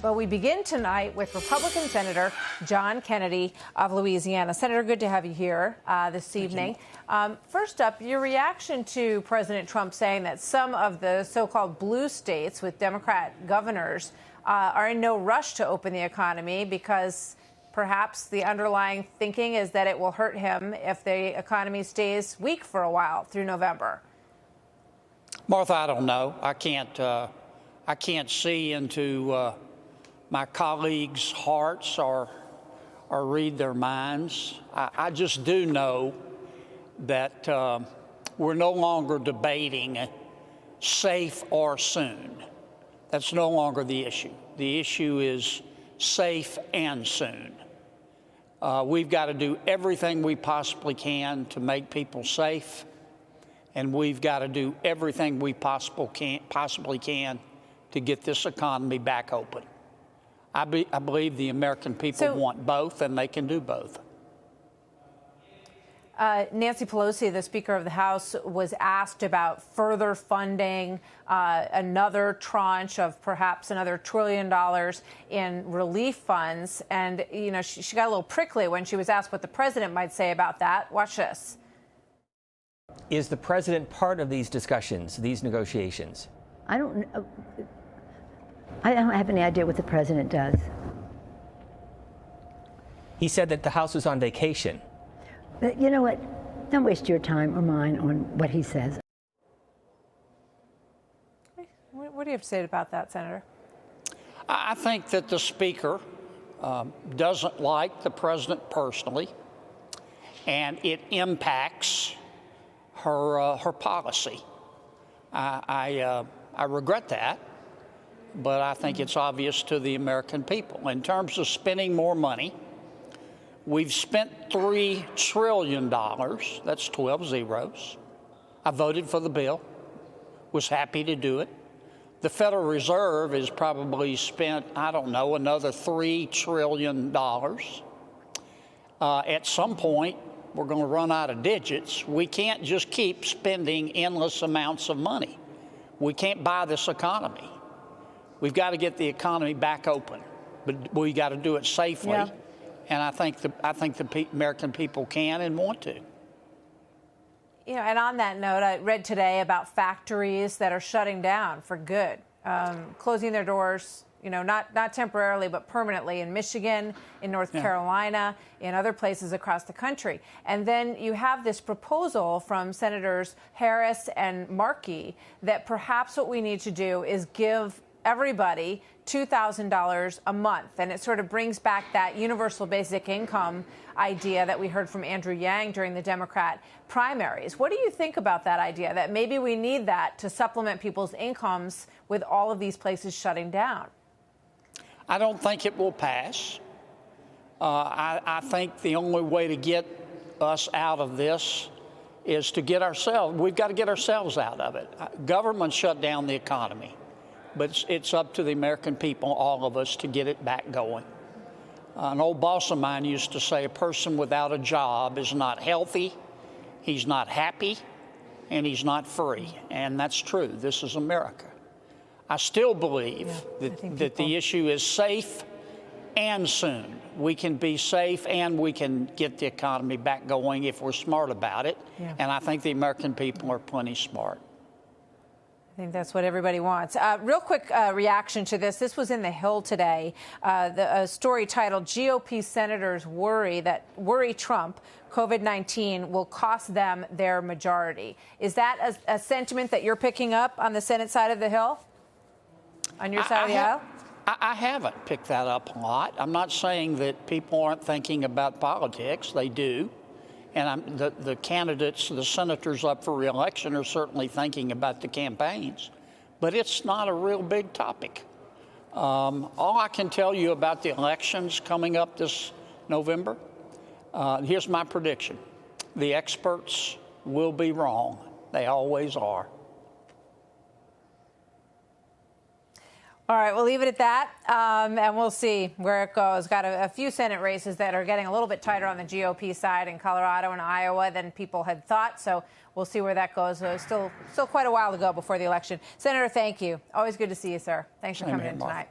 Well, we begin tonight with Republican Senator John Kennedy of Louisiana. Senator, good to have you here this evening. First up, your reaction to President Trump saying that some of the so-called blue states with Democrat governors are in no rush to open the economy because perhaps the underlying thinking is that it will hurt him if the economy stays weak for a while through November. Martha, I don't know. I can't see into my colleagues' hearts or read their minds. I just do know that we're no longer debating safe or soon. That's no longer the issue. The issue is safe and soon. We've got to do everything we possibly can to make people safe, and we've got to do everything we possibly can to get this economy back open. I believe the American people want both, and they can do both. Nancy Pelosi, the Speaker of the House, was asked about further funding, another tranche of perhaps another $1 trillion in relief funds. And, you know, she got a little prickly when she was asked what the president might say about that. Watch this. Is the president part of these discussions, these negotiations? I don't have any idea what the president does. He said that the House was on vacation. But you know what? Don't waste your time or mine on what he says. What do you have to say about that, Senator? I think that the Speaker doesn't like the president personally, and it impacts her policy. I regret that, but I think it's obvious to the American people. In terms of spending more money, we've spent $3 trillion. That's 12 zeros. I voted for the bill, was happy to do it. The Federal Reserve has probably spent, I don't know, another $3 trillion. At some point, we're going to run out of digits. We can't just keep spending endless amounts of money. We can't buy this economy. We've got to get the economy back open, but we got to do it safely. Yeah. And I think the American people can and want to. You know, and on that note, I read today about factories that are shutting down for good, closing their doors, you know, not temporarily, but permanently in Michigan, in North Carolina, in other places across the country. And then you have this proposal from Senators Harris and Markey that perhaps what we need to do is give everybody $2,000 a month. And it sort of brings back that universal basic income idea that we heard from Andrew Yang during the Democrat primaries. What do you think about that idea, that maybe we need that to supplement people's incomes with all of these places shutting down? I don't think it will pass. I think the only way to get us out of this is to get ourselves, we've got to get ourselves out of it. Government shut down the economy. But it's up to the American people, all of us, to get it back going. An old boss of mine used to say, a person without a job is not healthy, he's not happy, and he's not free. And that's true. This is America. I still believe that the issue is safe and soon. We can be safe and we can get the economy back going if we're smart about it. Yeah. And I think the American people are plenty smart. I think that's what everybody wants. Real quick reaction to this. This was in The Hill today. A story titled GOP Senators Worry Trump COVID-19 will cost them their majority. Is that a sentiment that you're picking up on the Senate side of the Hill? On your side of the aisle? I haven't picked that up a lot. I'm not saying that people aren't thinking about politics. They do. And the candidates, the senators up for re-election are certainly thinking about the campaigns. But it's not a real big topic. All I can tell you about the elections coming up this November, here's my prediction. The experts will be wrong. They always are. All right, we'll leave it at that, and we'll see where it goes. Got a few Senate races that are getting a little bit tighter on the GOP side in Colorado and Iowa than people had thought, so we'll see where that goes. Still quite a while to go before the election. Senator, thank you. Always good to see you, sir. Thanks for coming in tonight.